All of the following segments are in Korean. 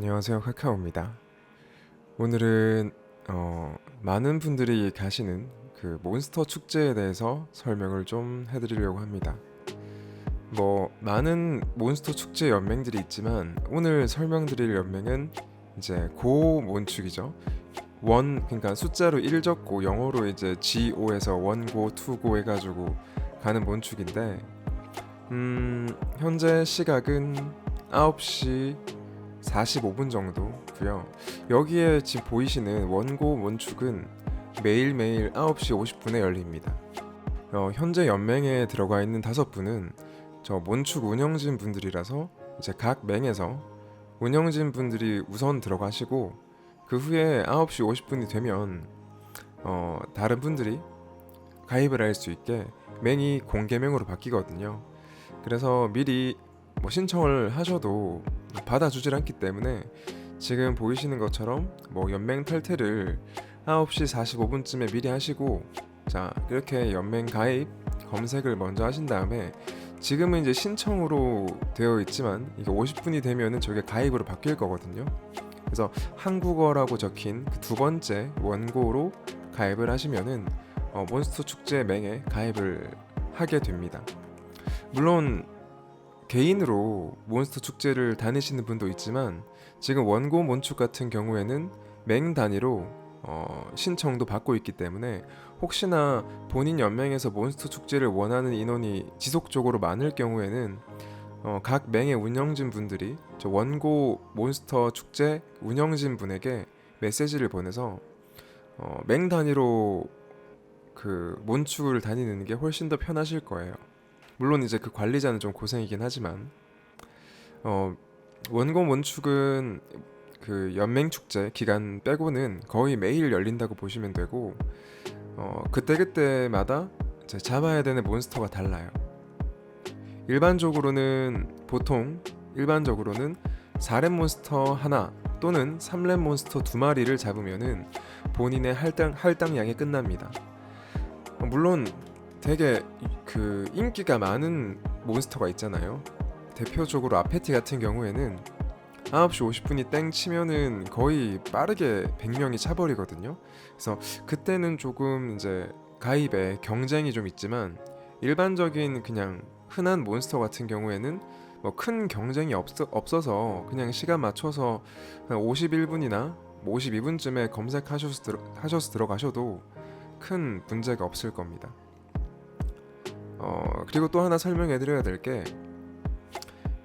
안녕하세요, 카카오입니다. 오늘은 많은 분들이 가시는 그 몬스터 축제에 대해서 설명을 좀 해드리려고 합니다. 많은 몬스터 축제 연맹들이 있지만 오늘 설명드릴 연맹은 이제 고 몬축이죠. 그러니까 숫자로 1 적고 영어로 이제 GO에서 원고, 투고 해가지고 가는 몬축인데 현재 시각은 9시 45분 정도고요. 여기에 지금 보이시는 원고 몬축은 매일매일 9시 50분에 열립니다. 현재 연맹에 들어가 있는 5분은 저 몬축 운영진 분들이라서 이제 각 맹에서 운영진 분들이 우선 들어가시고 그 후에 9시 50분이 되면 다른 분들이 가입을 할 수 있게 맹이 공개명으로 바뀌거든요. 그래서 미리 신청을 하셔도 받아주질 않기 때문에 지금 보이시는 것처럼 연맹 탈퇴를 9시 45분쯤에 미리 하시고, 자 이렇게 연맹 가입 검색을 먼저 하신 다음에 지금은 이제 신청으로 되어 있지만 이게 50분이 되면은 저게 가입으로 바뀔 거거든요. 그래서 한국어라고 적힌 그 두 번째 원고로 가입을 하시면은 몬스터 축제 맹에 가입을 하게 됩니다. 물론 개인으로 몬스터 축제를 다니시는 분도 있지만 지금 원고 몬축 같은 경우에는 맹 단위로 신청도 받고 있기 때문에 혹시나 본인 연맹에서 몬스터 축제를 원하는 인원이 지속적으로 많을 경우에는 각 맹의 운영진 분들이 저 원고 몬스터 축제 운영진 분에게 메시지를 보내서 맹 단위로 그 몬축을 다니는 게 훨씬 더 편하실 거예요. 물론 이제 그 관리자는 좀 고생이긴 하지만 원고 몬축은 그 연맹 축제 기간 빼고는 거의 매일 열린다고 보시면 되고 그때그때마다 이제 잡아야 되는 몬스터가 달라요. 보통 일반적으로는 4렙 몬스터 하나 또는 3렙 몬스터 2마리를 잡으면은 본인의 할당량이 끝납니다. 물론 되게 그 인기가 많은 몬스터가 있잖아요. 대표적으로 아페티 같은 경우에는 9시 50분이 땡 치면은 거의 빠르게 100명이 차버리거든요. 그래서 그때는 조금 이제 가입에 경쟁이 좀 있지만 일반적인 그냥 흔한 몬스터 같은 경우에는 큰 경쟁이 없어서 그냥 시간 맞춰서 한 51분이나 52분쯤에 검색하셔서 들어가셔도 큰 문제가 없을 겁니다. 그리고 또 하나 설명해 드려야 될 게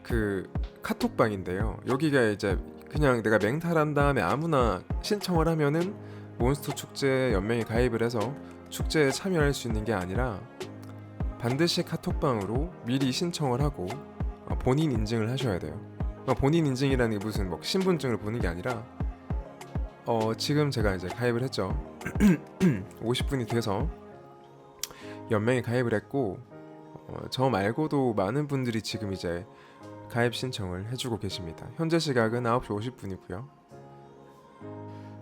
그 카톡방인데요. 여기가 이제 그냥 내가 맹탈한 다음에 아무나 신청을 하면은 몬스터 축제 연맹에 가입을 해서 축제에 참여할 수 있는 게 아니라 반드시 카톡방으로 미리 신청을 하고 본인 인증을 하셔야 돼요. 본인 인증이라는 게 무슨 신분증을 보는 게 아니라 지금 제가 이제 가입을 했죠. 50분이 돼서 연맹에 가입을 했고 저 말고도 많은 분들이 지금 이제 가입 신청을 해주고 계십니다. 현재 시각은 9시 50분이고요.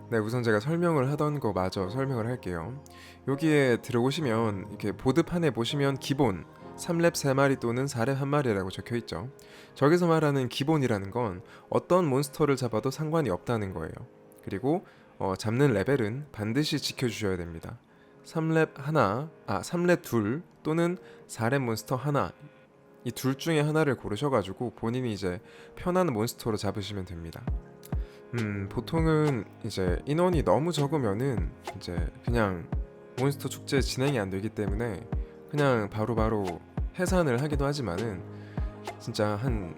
네, 우선 제가 설명을 하던 거 마저 설명을 할게요. 여기에 들어오시면 이렇게 보드판에 보시면 기본 3렙 3마리 또는 4렙 1마리라고 적혀있죠. 저기서 말하는 기본이라는 건 어떤 몬스터를 잡아도 상관이 없다는 거예요. 그리고 잡는 레벨은 반드시 지켜주셔야 됩니다. 3렙 2 또는 4렙 몬스터 하나, 이 둘 중에 하나를 고르셔가지고 본인이 이제 편한 몬스터로 잡으시면 됩니다. 보통은 이제 인원이 너무 적으면은 이제 그냥 몬스터 축제 진행이 안 되기 때문에 그냥 바로바로 해산을 하기도 하지만은 진짜 한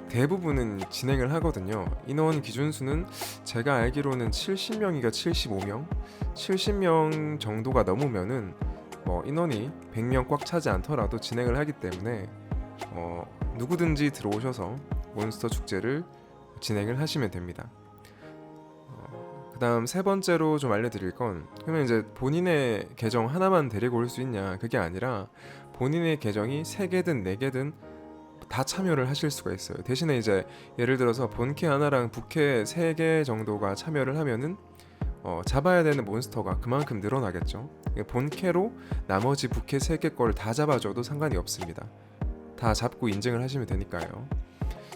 대부분은 진행을 하거든요. 인원 기준수는 제가 알기로는 70명이가 75명, 70명 정도가 넘으면은 인원이 100명 꽉 차지 않더라도 진행을 하기 때문에 누구든지 들어오셔서 몬스터 축제를 진행을 하시면 됩니다. 그 다음 세 번째로 좀 알려드릴 건, 그러면 이제 본인의 계정 하나만 데리고 올 수 있냐, 그게 아니라 본인의 계정이 3개든 4개든 다 참여를 하실 수가 있어요. 대신에 이제 예를 들어서 본캐 하나랑 부캐 3개 정도가 참여를 하면은 잡아야 되는 몬스터가 그만큼 늘어나겠죠. 본캐로 나머지 부캐 3개 걸 다 잡아줘도 상관이 없습니다. 다 잡고 인증을 하시면 되니까요.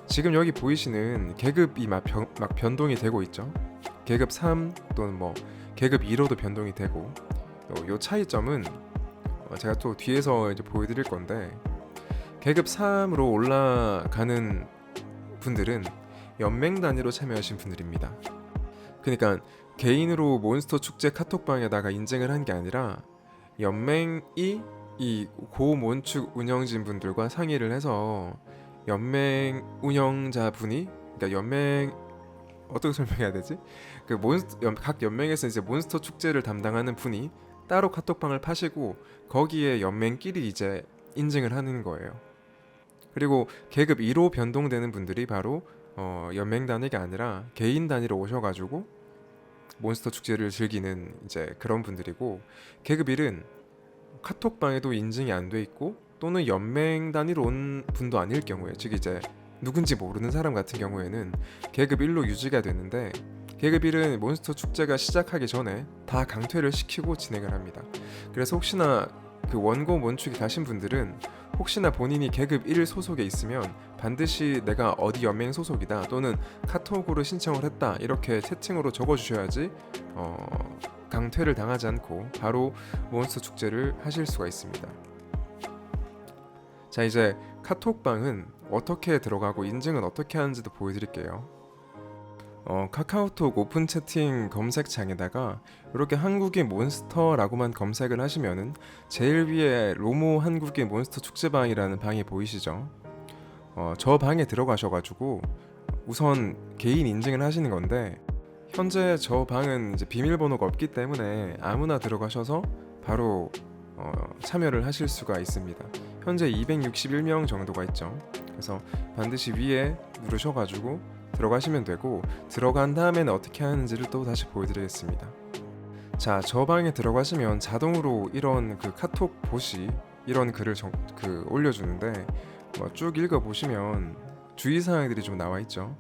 지금 여기 보이시는 계급이 막 변동이 되고 있죠. 계급 3 또는 뭐 계급 2로도 변동이 되고, 요 차이점은 제가 또 뒤에서 이제 보여드릴 건데, 계급 3으로 올라가는 분들은 연맹 단위로 참여하신 분들입니다. 그러니까 개인으로 몬스터 축제 카톡방에다가 인증을 한 게 아니라 연맹이 이 고몬축 운영진 분들과 상의를 해서 연맹 운영자분이, 그러니까 연맹 어떻게 설명해야 되지? 각 연맹에서 이제 몬스터 축제를 담당하는 분이 따로 카톡방을 파시고 거기에 연맹끼리 이제 인증을 하는 거예요. 그리고 계급 2로 변동되는 분들이 바로 연맹 단위가 아니라 개인 단위로 오셔가지고 몬스터 축제를 즐기는 이제 그런 분들이고, 계급 1은 카톡방에도 인증이 안 돼 있고 또는 연맹 단위로 온 분도 아닐 경우에, 즉 이제 누군지 모르는 사람 같은 경우에는 계급 1로 유지가 되는데, 계급 1은 몬스터 축제가 시작하기 전에 다 강퇴를 시키고 진행을 합니다. 그래서 혹시나 그 원고 몬축에 가신 분들은 혹시나 본인이 계급 1 소속에 있으면 반드시 내가 어디 연맹 소속이다 또는 카톡으로 신청을 했다 이렇게 채팅으로 적어주셔야지 강퇴를 당하지 않고 바로 몬스터 축제를 하실 수가 있습니다. 자, 이제 카톡방은 어떻게 들어가고 인증은 어떻게 하는지도 보여드릴게요. 카카오톡 오픈 채팅 검색창에다가 이렇게 한국의 몬스터라고만 검색을 하시면은 제일 위에 로모 한국의 몬스터 축제방이라는 방이 보이시죠? 저 방에 들어가셔가지고 우선 개인 인증을 하시는 건데, 현재 저 방은 이제 비밀번호가 없기 때문에 아무나 들어가셔서 바로 참여를 하실 수가 있습니다. 현재 261명 정도가 있죠. 그래서 반드시 위에 누르셔가지고 들어가시면 되고, 들어간 다음에는 어떻게 하는지를 또 다시 보여드리겠습니다. 자, 저 방에 들어가시면 자동으로 이런 그 카톡 보시 이런 글을 올려주는데, 쭉 읽어보시면 주의사항들이 좀 나와 있죠.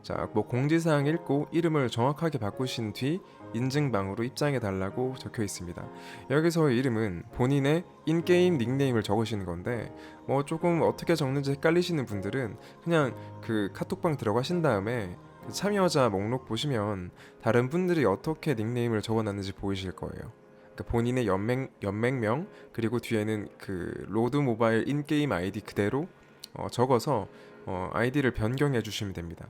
자, 공지사항 읽고 이름을 정확하게 바꾸신 뒤 인증방으로 입장해 달라고 적혀 있습니다. 여기서의 이름은 본인의 인게임 닉네임을 적으시는 건데, 조금 어떻게 적는지 헷갈리시는 분들은 그냥 그 카톡방 들어가신 다음에 그 참여자 목록 보시면 다른 분들이 어떻게 닉네임을 적어놨는지 보이실 거예요. 그러니까 본인의 연맹명 그리고 뒤에는 그 로드 모바일 인게임 아이디 그대로 적어서 아이디를 변경해 주시면 됩니다.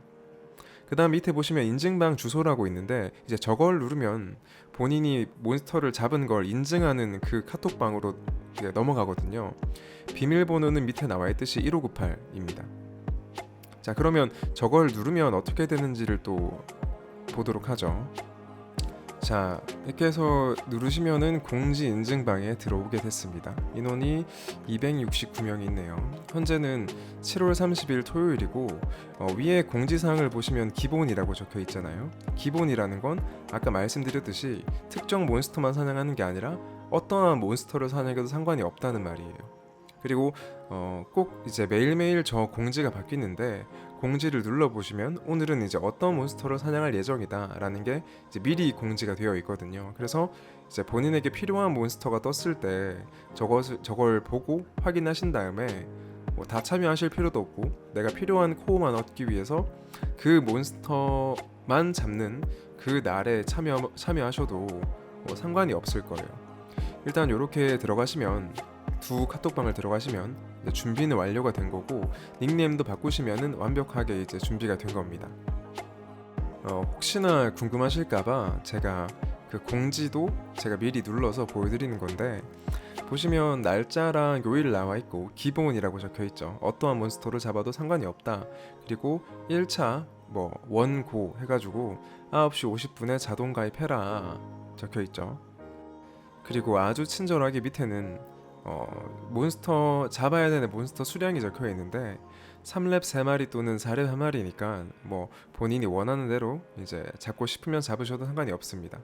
그 다음 밑에 보시면 인증방 주소라고 있는데, 이제 저걸 누르면 본인이 몬스터를 잡은 걸 인증하는 그 카톡방으로 넘어가거든요. 비밀번호는 밑에 나와 있듯이 1598입니다. 자, 그러면 저걸 누르면 어떻게 되는지를 또 보도록 하죠. 자, 이렇게 해서 누르시면은 공지 인증방에 들어오게 됐습니다. 인원이 269명이 있네요. 현재는 7월 30일 토요일이고, 위에 공지사항을 보시면 기본이라고 적혀 있잖아요. 기본이라는 건 아까 말씀드렸듯이 특정 몬스터만 사냥하는 게 아니라 어떠한 몬스터를 사냥해도 상관이 없다는 말이에요. 그리고 꼭 이제 매일매일 저 공지가 바뀌는데, 공지를 눌러보시면 오늘은 이제 어떤 몬스터를 사냥할 예정이다 라는 게 이제 미리 공지가 되어 있거든요. 그래서 이제 본인에게 필요한 몬스터가 떴을 때 저걸 보고 확인하신 다음에 다 참여하실 필요도 없고, 내가 필요한 코어만 얻기 위해서 그 몬스터만 잡는 그 날에 참여하셔도 상관이 없을 거예요. 일단 이렇게 들어가시면, 두 카톡방을 들어가시면 준비는 완료가 된 거고, 닉네임도 바꾸시면은 완벽하게 이제 준비가 된 겁니다. 혹시나 궁금하실까봐 제가 그 공지도 제가 미리 눌러서 보여드리는 건데, 보시면 날짜랑 요일 나와 있고 기본이라고 적혀 있죠. 어떠한 몬스터를 잡아도 상관이 없다. 그리고 1차 원고 해가지고 9시 50분에 자동 가입해라 적혀 있죠. 그리고 아주 친절하게 밑에는 몬스터 잡아야 되는 몬스터 수량이 적혀 있는데 3렙 3마리 또는 4렙 1마리니까 본인이 원하는 대로 이제 잡고 싶으면 잡으셔도 상관이 없습니다.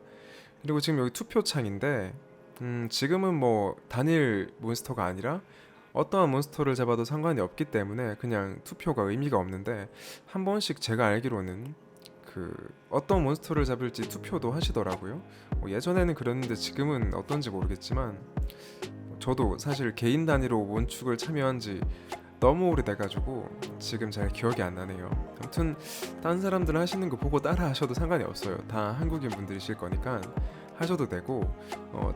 그리고 지금 여기 투표 창인데, 지금은 단일 몬스터가 아니라 어떠한 몬스터를 잡아도 상관이 없기 때문에 그냥 투표가 의미가 없는데, 한 번씩 제가 알기로는 그 어떤 몬스터를 잡을지 투표도 하시더라고요. 예전에는 그랬는데 지금은 어떤지 모르겠지만, 저도 사실 개인 단위로 몬축을 참여한 지 너무 오래돼가지고 지금 잘 기억이 안 나네요. 아무튼 딴 사람들 하시는 거 보고 따라 하셔도 상관이 없어요. 다 한국인 분들이실 거니까 하셔도 되고,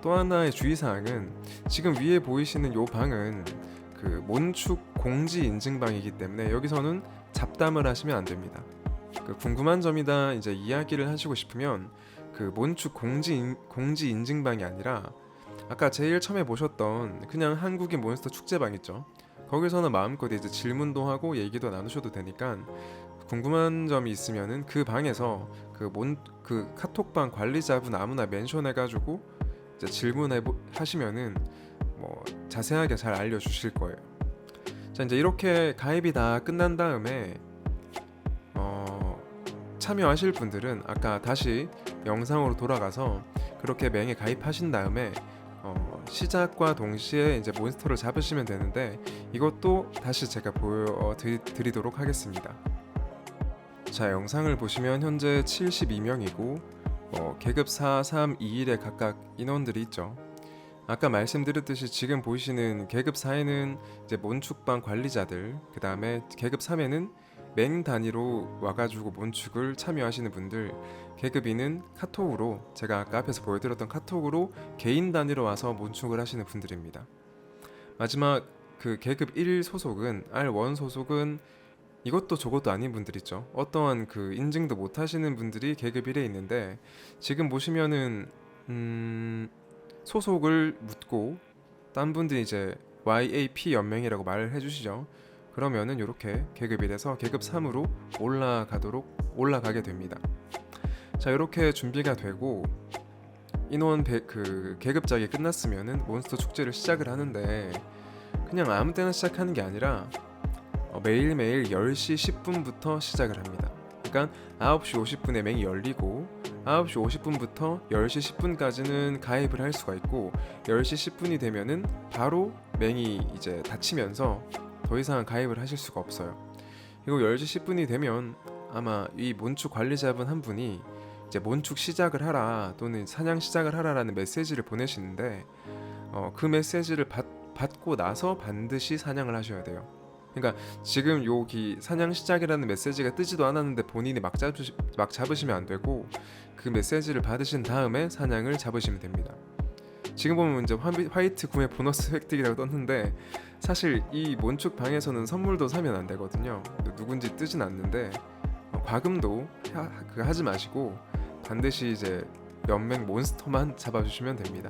또 하나의 주의사항은 지금 위에 보이시는 요 방은 그 몬축 공지 인증방이기 때문에 여기서는 잡담을 하시면 안 됩니다. 그 궁금한 점이다 이제 이야기를 하시고 싶으면 그 몬축 공지 인증방이 아니라 아까 제일 처음에 보셨던 그냥 한국인 몬스터 축제방 있죠. 거기서는 마음껏 이제 질문도 하고 얘기도 나누셔도 되니까 궁금한 점이 있으면은 그 방에서 그 카톡방 관리자분 아무나 멘션해가지고 이제 하시면은 뭐 자세하게 잘 알려주실 거예요. 자, 이제 이렇게 가입이 다 끝난 다음에 참여하실 분들은 아까 다시 영상으로 돌아가서 그렇게 맹에 가입하신 다음에 시작과 동시에 이제 몬스터를 잡으시면 되는데 이것도 다시 제가 보여드리도록 하겠습니다. 자, 영상을 보시면 현재 72명이고 계급 4, 3, 2, 1에 각각 인원들이 있죠. 아까 말씀드렸듯이 지금 보이시는 계급 4에는 이제 몬축방 관리자들, 그 다음에 계급 3에는 맹 단위로 와가지고 몬축을 참여하시는 분들, 계급 2는 카톡으로 제가 아까 앞에서 보여드렸던 카톡으로 개인 단위로 와서 몬축을 하시는 분들입니다. 마지막 그 계급 1 소속은 R1 소속은 이것도 저것도 아닌 분들 있죠. 어떠한 그 인증도 못 하시는 분들이 계급 1에 있는데 지금 보시면은 소속을 묻고 딴 분들이 이제 YAP 연맹이라고 말을 해주시죠. 그러면은 이렇게 계급 1에서 계급 3으로 올라가게 됩니다. 자, 이렇게 준비가 되고 인원 그 계급작이 끝났으면은 몬스터 축제를 시작을 하는데 그냥 아무 때나 시작하는 게 아니라 매일매일 10시 10분부터 시작을 합니다. 그러니까 9시 50분에 맹이 열리고 9시 50분부터 10시 10분까지는 가입을 할 수가 있고 10시 10분이 되면은 바로 맹이 이제 닫히면서 더 이상 가입을 하실 수가 없어요. 그리고 10시 10분이 되면 아마 이 몬축 관리자분 한 분이 이제 몬축 시작을 하라 또는 사냥 시작을 하라라는 메시지를 보내시는데 그 메시지를 받고 나서 반드시 사냥을 하셔야 돼요. 그러니까 지금 여기 사냥 시작이라는 메시지가 뜨지도 않았는데 본인이 막 잡으시면 안 되고 그 메시지를 받으신 다음에 사냥을 잡으시면 됩니다. 지금 보면 이제 화이트 구매 보너스 획득이라고 떴는데 사실 이 몬축 방에서는 선물도 사면 안 되거든요. 누군지 뜨진 않는데 과금도 하지 마시고 반드시 이제 연맹 몬스터만 잡아주시면 됩니다.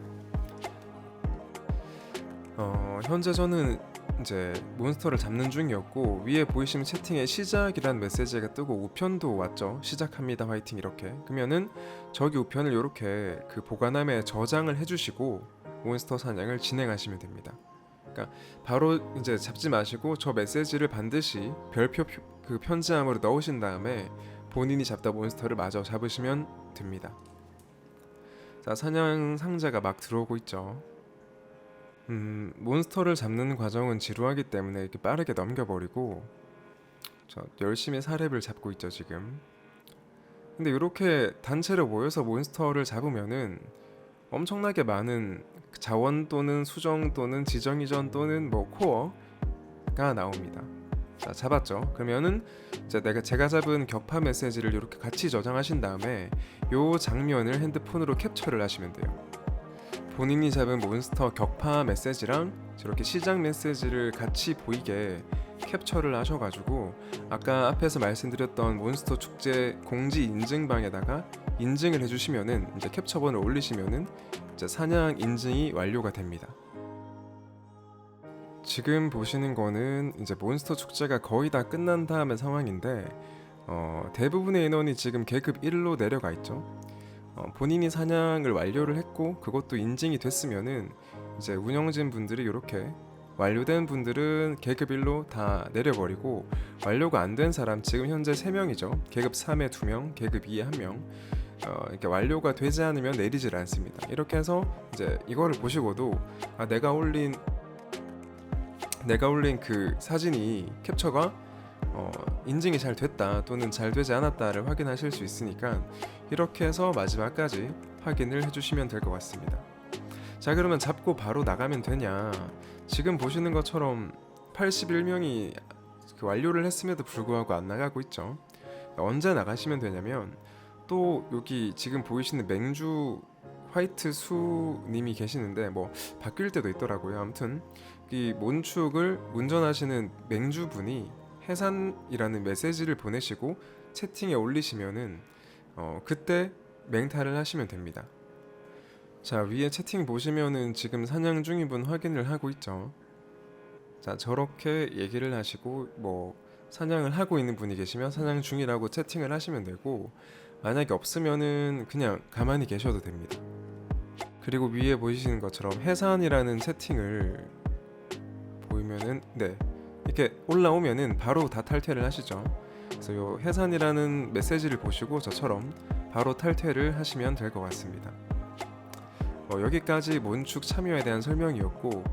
현재 저는 이제 몬스터를 잡는 중이었고 위에 보이시는 채팅에 시작이라는 메시지가 뜨고 우편도 왔죠. 시작합니다 화이팅 이렇게. 그러면은 저기 우편을 이렇게 그 보관함에 저장을 해주시고 몬스터 사냥을 진행하시면 됩니다. 그러니까 바로 이제 잡지 마시고 저 메시지를 반드시 별표 그 편지함으로 넣으신 다음에 본인이 잡다 몬스터를 마저 잡으시면 됩니다. 자, 사냥 상자가 막 들어오고 있죠. 몬스터를 잡는 과정은 지루하기 때문에 이렇게 빠르게 넘겨버리고 저 열심히 4렙을 잡고 있죠 지금. 근데 이렇게 단체로 모여서 몬스터를 잡으면은 엄청나게 많은 자원 또는 수정 또는 지정 이전 또는 뭐 코어가 나옵니다. 자, 잡았죠. 그러면은 이제 제가 잡은 격파 메시지를 이렇게 같이 저장하신 다음에 요 장면을 핸드폰으로 캡처를 하시면 돼요. 본인이 잡은 몬스터 격파 메시지랑 저렇게 시작 메시지를 같이 보이게 캡처를 하셔가지고 아까 앞에서 말씀드렸던 몬스터 축제 공지 인증방에다가 인증을 해주시면은 이제 캡처본을 올리시면은 이제 사냥 인증이 완료가 됩니다. 지금 보시는 거는 이제 몬스터 축제가 거의 다 끝난 다음의 상황인데 대부분의 인원이 지금 계급 1로 내려가 있죠. 본인이 사냥을 완료를 했고 그것도 인증이 됐으면은 이제 운영진 분들이 이렇게 완료된 분들은 계급 1로 다 내려버리고 완료가 안 된 사람 지금 현재 3명이죠. 계급 3에 2명, 계급 2에 1명 이렇게 완료가 되지 않으면 내리질 않습니다. 이렇게 해서 이제 이거를 보시고도 내가 올린 그 사진이 캡처가 인증이 잘 됐다 또는 잘 되지 않았다를 확인하실 수 있으니까 이렇게 해서 마지막까지 확인을 해주시면 될 것 같습니다. 자, 그러면 잡고 바로 나가면 되냐? 지금 보시는 것처럼 81명이 완료를 했음에도 불구하고 안 나가고 있죠. 언제 나가시면 되냐면 또 여기 지금 보이시는 맹주 화이트 수님이 계시는데 뭐 바뀔 때도 있더라고요. 아무튼 이 몬축을 운전하시는 맹주분이 해산이라는 메시지를 보내시고 채팅에 올리시면은 그때 맹탈을 하시면 됩니다. 자, 위에 채팅 보시면은 지금 사냥 중인 분 확인을 하고 있죠. 자, 저렇게 얘기를 하시고 뭐 사냥을 하고 있는 분이 계시면 사냥 중이라고 채팅을 하시면 되고, 만약에 없으면은 그냥 가만히 계셔도 됩니다. 그리고 위에 보이시는 것처럼 해산이라는 채팅을 보이면은 이렇게 올라오면은 바로 다 탈퇴를 하시죠. 그래서 요 해산이라는 메시지를 보시고 저처럼 바로 탈퇴를 하시면 될 것 같습니다. 여기까지 몬축 참여에 대한 설명이었고,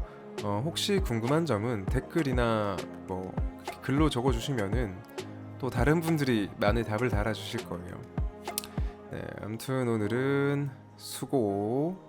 혹시 궁금한 점은 댓글이나 뭐 글로 적어주시면은 또 다른 분들이 많은 답을 달아주실 거예요. 네, 아무튼 오늘은 수고.